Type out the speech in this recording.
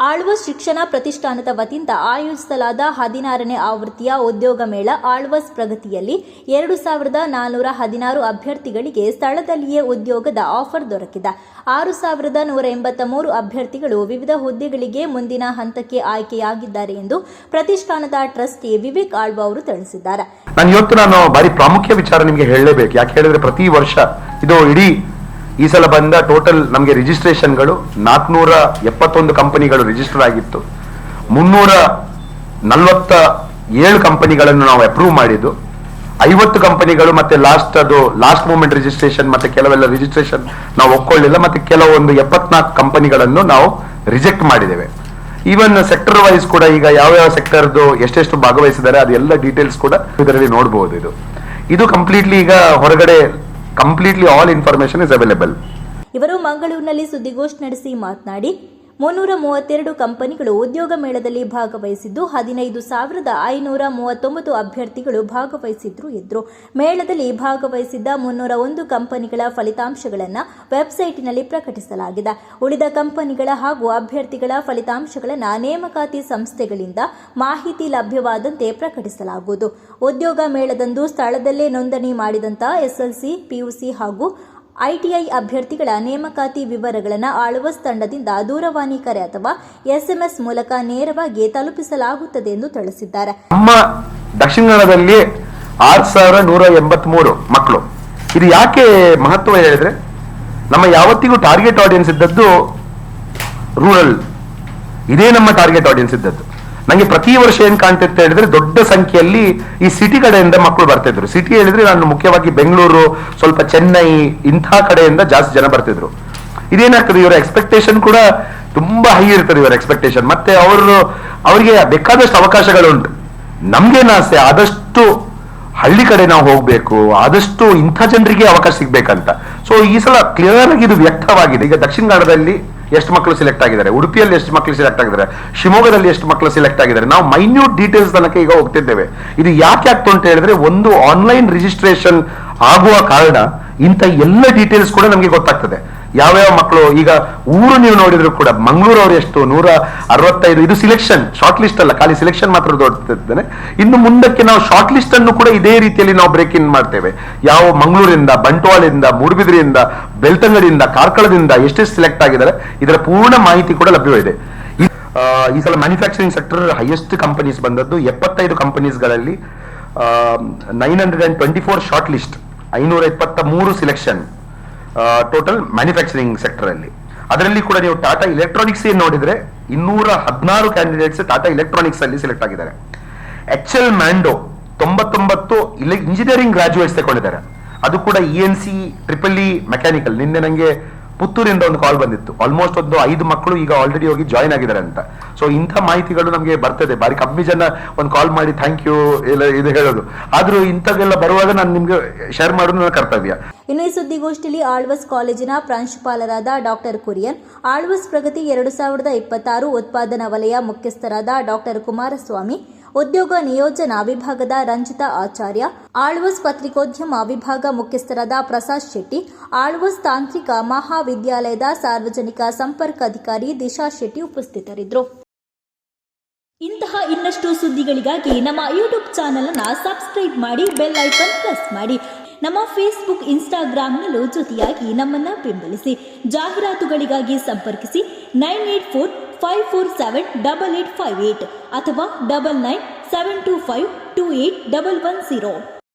ಆಳ್ವಾಸ್ ಶಿಕ್ಷಣ ಪ್ರತಿಷ್ಠಾನದ ವತಿಯಿಂದ ಆಯೋಜಿಸಲಾದ 16ನೇ ಆವೃತ್ತಿಯ ಉದ್ಯೋಗ ಮೇಳ ಆಳ್ವಾಸ್ ಪ್ರಗತಿಯಲ್ಲಿ 2416 ಅಭ್ಯರ್ಥಿಗಳಿಗೆ ಸ್ಥಳದಲ್ಲಿಯೇ ಉದ್ಯೋಗದ ಆಫರ್ ದೊರಕಿದೆ. 6183 ಅಭ್ಯರ್ಥಿಗಳು ವಿವಿಧ ಹುದ್ದೆಗಳಿಗೆ ಮುಂದಿನ ಹಂತಕ್ಕೆ ಆಯ್ಕೆಯಾಗಿದ್ದಾರೆ ಎಂದು ಪ್ರತಿಷ್ಠಾನದ ಟ್ರಸ್ಟಿ ವಿವೇಕ್ ಆಳ್ವಾ ಅವರು ತಿಳಿಸಿದ್ದಾರೆ. ನಾನು ಬಾರಿ ಪ್ರಾಮುಖ್ಯ ವಿಚಾರ ನಿಮಗೆ ಹೇಳಲೇಬೇಕು. ಯಾಕೆ ಹೇಳಿದ್ರೆ ಪ್ರತಿ ವರ್ಷ ಇದು ಇಡೀ ಈ ಸಲ ಬಂದ ಟೋಟಲ್ ನಮಗೆ ರಿಜಿಸ್ಟ್ರೇಷನ್ಗಳು 471 ಕಂಪನಿಗಳು ರಿಜಿಸ್ಟರ್ ಆಗಿತ್ತು. 347 ಕಂಪನಿಗಳನ್ನು ನಾವು ಅಪ್ರೂವ್ ಮಾಡಿದ್ದು. 50 ಕಂಪನಿಗಳು ಮತ್ತೆ ಲಾಸ್ಟ್ ಮೂಮೆಂಟ್ ರಿಜಿಸ್ಟ್ರೇಷನ್ ಮತ್ತೆ ಕೆಲವೆಲ್ಲ ರಿಜಿಸ್ಟ್ರೇಷನ್ ನಾವು ಒಪ್ಕೊಳ್ಳಿಲ್ಲ. ಮತ್ತೆ ಕೆಲವೊಂದು 74 ಕಂಪನಿಗಳನ್ನು ನಾವು ರಿಜೆಕ್ಟ್ ಮಾಡಿದ್ದೇವೆ. ಈವನ್ ಸೆಕ್ಟರ್ ವೈಸ್ ಕೂಡ ಈಗ ಯಾವ ಸೆಕ್ಟರ್ದು ಎಷ್ಟೆಷ್ಟು ಭಾಗವಹಿಸಿದ್ದಾರೆ ಅದೆಲ್ಲ ಡೀಟೇಲ್ಸ್ ಕೂಡ ಇದರಲ್ಲಿ ನೋಡಬಹುದು. ಇದು ಕಂಪ್ಲೀಟ್ಲಿ ಈಗ ಹೊರಗಡೆ completely all information is available. ಇವರು ಮಂಗಳೂರಿನಲ್ಲಿ ಸುದ್ದಿಗೋಷ್ಠಿ ನಡೆಸಿ ಮಾತನಾಡಿ 332 ಕಂಪನಿಗಳು ಉದ್ಯೋಗ ಮೇಳದಲ್ಲಿ ಭಾಗವಹಿಸಿದ್ದು 15,539 ಅಭ್ಯರ್ಥಿಗಳು ಭಾಗವಹಿಸಿದ್ರು ಇದ್ರು. ಮೇಳದಲ್ಲಿ ಭಾಗವಹಿಸಿದ್ದ 301 ಕಂಪನಿಗಳ ಫಲಿತಾಂಶಗಳನ್ನು ವೆಬ್ಸೈಟ್ನಲ್ಲಿ ಪ್ರಕಟಿಸಲಾಗಿದೆ. ಉಳಿದ ಕಂಪನಿಗಳ ಹಾಗೂ ಅಭ್ಯರ್ಥಿಗಳ ಫಲಿತಾಂಶಗಳನ್ನು ನೇಮಕಾತಿ ಸಂಸ್ಥೆಗಳಿಂದ ಮಾಹಿತಿ ಲಭ್ಯವಾದಂತೆ ಪ್ರಕಟಿಸಲಾಗುವುದು. ಉದ್ಯೋಗ ಮೇಳದಂದು ಸ್ಥಳದಲ್ಲೇ ನೋಂದಣಿ ಮಾಡಿದಂಥ ಎಸ್ಎಲ್ಸಿ, ಪಿಯುಸಿ ಹಾಗೂ ಐಟಿಐ ಅಭ್ಯರ್ಥಿಗಳ ನೇಮಕಾತಿ ವಿವರಗಳನ್ನು ಆಳ್ವಾಸ್ ತಂಡದಿಂದ ದೂರವಾಣಿ ಕರೆ ಅಥವಾ ಎಸ್ಎಂಎಸ್ ಮೂಲಕ ನೇರವಾಗಿ ತಲುಪಿಸಲಾಗುತ್ತದೆ ಎಂದು ತಿಳಿಸಿದ್ದಾರೆ. ನಮ್ಮ ದಕ್ಷಿಣ ಕನ್ನಡದಲ್ಲಿ 6183 ಮಕ್ಕಳು. ಇದು ಯಾಕೆ ಮಹತ್ವ ಹೇಳಿದ್ರೆ, ನಮ್ಮ ಯಾವತ್ತಿಗೂ ಟಾರ್ಗೆಟ್ ಆಡಿಯನ್ಸ್ ಇದ್ದದ್ದು ರೂರಲ್. ಇದೇ ನಮ್ಮ ಟಾರ್ಗೆಟ್ ಆಡಿಯನ್ಸ್ ಇದ್ದದ್ದು. ನಂಗೆ ಪ್ರತಿ ವರ್ಷ ಏನ್ ಕಾಣ್ತಿತ್ತು ಹೇಳಿದ್ರೆ, ದೊಡ್ಡ ಸಂಖ್ಯೆಯಲ್ಲಿ ಈ ಸಿಟಿ ಕಡೆಯಿಂದ ಮಕ್ಕಳು ಬರ್ತಿದ್ರು. ಸಿಟಿ ಹೇಳಿದ್ರೆ ನಾನು ಮುಖ್ಯವಾಗಿ ಬೆಂಗಳೂರು, ಸ್ವಲ್ಪ ಚೆನ್ನೈ, ಇಂಥ ಕಡೆಯಿಂದ ಜಾಸ್ತಿ ಜನ ಬರ್ತಿದ್ರು. ಇದೇನಾಗ್ತದೆ, ಇವರ ಎಕ್ಸ್ಪೆಕ್ಟೇಷನ್ ಕೂಡ ತುಂಬಾ ಹೈ ಇರ್ತದೆ. ಇವರ ಎಕ್ಸ್ಪೆಕ್ಟೇಷನ್ ಮತ್ತೆ ಅವರಿಗೆ ಬೇಕಾದಷ್ಟು ಅವಕಾಶಗಳು ಉಂಟು. ನಮ್ಗೇನು ಆಸೆ, ಆದಷ್ಟು ಹಳ್ಳಿ ಕಡೆ ನಾವು ಹೋಗ್ಬೇಕು, ಆದಷ್ಟು ಇಂಥ ಜನರಿಗೆ ಅವಕಾಶ ಸಿಗ್ಬೇಕಂತ. ಸೊ ಈ ಸಲ ಕ್ಲಿಯರ್ ಆಗಿ ಇದು ವ್ಯಕ್ತವಾಗಿದೆ. ಈಗ ದಕ್ಷಿಣ ಕನ್ನಡದಲ್ಲಿ ಎಷ್ಟು ಮಕ್ಕಳು ಸಿಲೆಕ್ಟ್ ಆಗಿದ್ದಾರೆ, ಉಡುಪಿಯಲ್ಲಿ ಎಷ್ಟು ಮಕ್ಕಳು ಸಿಲೆಕ್ಟ್ ಆಗಿದ್ದಾರೆ, ಶಿವಮೊಗ್ಗದಲ್ಲಿ ಎಷ್ಟು ಮಕ್ಕಳು ಸಿಲೆಕ್ಟ್ ಆಗಿದ್ದಾರೆ, ನಾವು ಮೈನ್ಯೂಟ್ ಡೀಟೇಲ್ಸ್ ತನಕ ಈಗ ಹೋಗ್ತಿದ್ದೇವೆ. ಇದು ಯಾಕೆ ಆಗ್ತು ಅಂತ ಹೇಳಿದ್ರೆ, ಒಂದು ಆನ್ಲೈನ್ ರಿಜಿಸ್ಟ್ರೇಷನ್ ಆಗುವ ಕಾರಣ ಇಂಥ ಎಲ್ಲ ಡೀಟೇಲ್ಸ್ ಕೂಡ ನಮಗೆ ಗೊತ್ತಾಗ್ತದೆ. ಯಾವ್ಯಾವ ಮಕ್ಕಳು, ಈಗ ಊರು ನೀವು ನೋಡಿದ್ರು ಕೂಡ ಮಂಗಳೂರು ಅವರು ಎಷ್ಟು 165. ಇದು ಸಿಲೆಕ್ಷನ್, ಶಾರ್ಟ್ ಲಿಸ್ಟ್ ಅಲ್ಲ, ಖಾಲಿ ಸಿಲೆಕ್ಷನ್ ಮಾತ್ರ ದೊಡ್ಡದಿದ್ದೇನೆ. ಇನ್ನು ಮುಂದಕ್ಕೆ ನಾವು ಶಾರ್ಟ್ ಲಿಸ್ಟ್ ಅನ್ನು ಕೂಡ ಇದೇ ರೀತಿಯಲ್ಲಿ ನಾವು ಬ್ರೇಕ್ ಇನ್ ಮಾಡ್ತೇವೆ. ಯಾವ ಮಂಗಳೂರಿಂದ, ಬಂಟ್ವಾಳದಿಂದ, ಮೂಡುಬಿದಿರೆಯಿಂದ, ಬೆಳ್ತಂಗಡಿಯಿಂದ, ಕಾರ್ಕಳದಿಂದ ಎಷ್ಟೆಷ್ಟು ಸಿಲೆಕ್ಟ್ ಆಗಿದ್ದಾರೆ ಇದರ ಪೂರ್ಣ ಮಾಹಿತಿ ಕೂಡ ಲಭ್ಯವಿದೆ. ಈ ಸಲ ಮ್ಯಾನುಫ್ಯಾಕ್ಚರಿಂಗ್ ಸೆಕ್ಟರ್ ಹೈಯೆಸ್ಟ್ ಕಂಪನೀಸ್ ಬಂದದ್ದು. 75 ಕಂಪನೀಸ್ಗಳಲ್ಲಿ 924 short list, 523 selection total manufacturing sector ಅಲ್ಲಿ. ಅದರಲ್ಲಿ ಕೂಡ ನೀವು ಟಾಟಾ ಎಲೆಕ್ಟ್ರಾನಿಕ್ಸ್ ಏನ್ ನೋಡಿದ್ರೆ 216 ಕ್ಯಾಂಡಿಡೇಟ್ಸ್ ಟಾಟಾ ಎಲೆಕ್ಟ್ರಾನಿಕ್ಸ್ ಅಲ್ಲಿ ಸೆಲೆಕ್ಟ್ ಆಗಿದ್ದಾರೆ. ಎಚ್ಎಲ್ ಮ್ಯಾಂಡೋ 99 ಇಂಜಿನಿಯರಿಂಗ್ ಗ್ರಾಜುಯೇಟ್ಸ್ ತಗೊಂಡಿದ್ದಾರೆ. ಅದು ಕೂಡ ENC, EEE ಮೆಕ್ಯಾನಿಕಲ್. ನಿನ್ನೆ ನಂಗೆ ಪುತ್ತೂರಿಂದ ಒಂದು ಕಾಲ್ ಬಂದಿತ್ತು. ಆಲ್ಮೋಸ್ಟ್ ಒಂದು 5 ಮಕ್ಕಳು ಈಗ ಆಲ್ರೆಡಿ ಹೋಗಿ ಜಾಯ್ನ್ ಆಗಿದ್ದಾರೆ ಅಂತ. ಸೊ ಇಂಥ ಮಾಹಿತಿಗಳು ನಮಗೆ ಬರ್ತದೆ. ಬಾರಿ ಕಮ್ಮಿ ಜನ ಒಂದು ಕಾಲ್ ಮಾಡಿ ಥ್ಯಾಂಕ್ ಯು ಇದು ಹೇಳೋದು. ಆದ್ರೂ ಇಂಥದ್ದೆಲ್ಲ ಬರುವಾಗ ನಾನು ನಿಮ್ಗೆ ಶೇರ್ ಮಾಡೋದು ನನ್ನ ಕರ್ತವ್ಯ. ಇನ್ನು ಈ ಸುದ್ದಿಗೋಷ್ಠಿಯಲ್ಲಿ ಆಳ್ವಾಸ್ ಕಾಲೇಜಿನ ಪ್ರಾಂಶುಪಾಲರಾದ ಡಾಕ್ಟರ್ ಕುರಿಯನ್, ಆಳ್ವಾಸ್ ಪ್ರಗತಿ 2026 ಉತ್ಪಾದನಾ ವಲಯ ಮುಖ್ಯಸ್ಥರಾದ ಡಾಕ್ಟರ್ ಕುಮಾರಸ್ವಾಮಿ, ಉದ್ಯೋಗ ನಿಯೋಜನಾ ವಿಭಾಗದ ರಂಜಿತಾ ಆಚಾರ್ಯ, ಆಳ್ವಾಸ್ ಪತ್ರಿಕೋದ್ಯಮ ವಿಭಾಗ ಮುಖ್ಯಸ್ಥರಾದ ಪ್ರಸಾದ್ ಶೆಟ್ಟಿ, ಆಳ್ವಾಸ್ ತಾಂತ್ರಿಕ ಮಹಾವಿದ್ಯಾಲಯದ ಸಾರ್ವಜನಿಕ ಸಂಪರ್ಕಾಧಿಕಾರಿ ದಿಶಾ ಶೆಟ್ಟಿ ಉಪಸ್ಥಿತರಿದ್ದರು. ಇಂತಹ ಇನ್ನಷ್ಟು ಸುದ್ದಿಗಳಿಗಾಗಿ ನಮ್ಮ ಯೂಟ್ಯೂಬ್ ಚಾನೆಲ್ ಅನ್ನು ಸಬ್ಸ್ಕ್ರೈಬ್ ಮಾಡಿ, ಬೆಲ್ ಐಕಾನ್ ಪ್ರೆಸ್ ಮಾಡಿ. ನಮ್ಮ ಫೇಸ್ಬುಕ್, ಇನ್ಸ್ಟಾಗ್ರಾಂನಲ್ಲೂ ಜೊತೆಯಾಗಿ ನಮ್ಮನ್ನು ಬೆಂಬಲಿಸಿ. ಜಾಹೀರಾತುಗಳಿಗಾಗಿ ಸಂಪರ್ಕಿಸಿ 9845478858 ಅಥವಾ 9972528110.